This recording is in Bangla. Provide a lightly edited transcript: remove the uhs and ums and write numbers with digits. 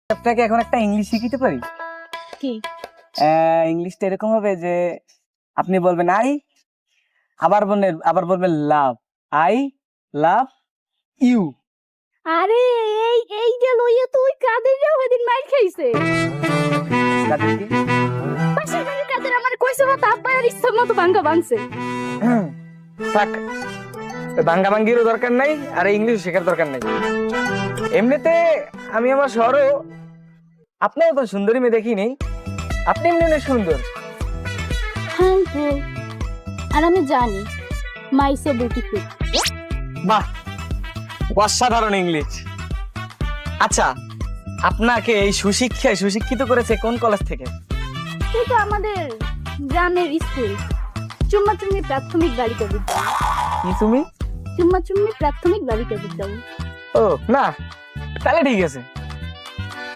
আপনাকে এখন একটা ইংলিশ শিখিতে পারি। কি? ইংলিশটা এরকম হবে যে আপনি বলবেন আই, আবার বলবেন লাভ। I love you. আরে এই যে লইয়া তুই কাদের যাও সেদিন মাইর খাইছে। কাদের কি? পাশের বাড়ির কাদের আমার কইছে মতো আব্বা আর ইচ্ছা মতো ভাঙ্গা ভাঙছে। থাক, ভাঙ্গা ভাঙ্গিরও দরকার নাই আর ইংলিশ শেখার দরকার নাই। এমনিতে আমি আমার শহরেও আপনার তো সুন্দরী মেয়ে দেখিনি, আপনি এমনি অনেক সুন্দর। Thank you. আর আমি জানি মাই সো বিউটিফুল। বাহ, অসাধারণ ইংলিশ। আচ্ছা, আপনাকে এই সুশিক্ষিত করেছে কোন কলেজ থেকে? এই তো আমাদের গ্রামের স্কুল চুম্মা চুম্মি প্রাথমিক বালিকা বিদ্যালয়। কি তুমি? চুম্মা চুম্মি প্রাথমিক বালিকা বিদ্যালয়। ও না, তাহলে ঠিক আছে।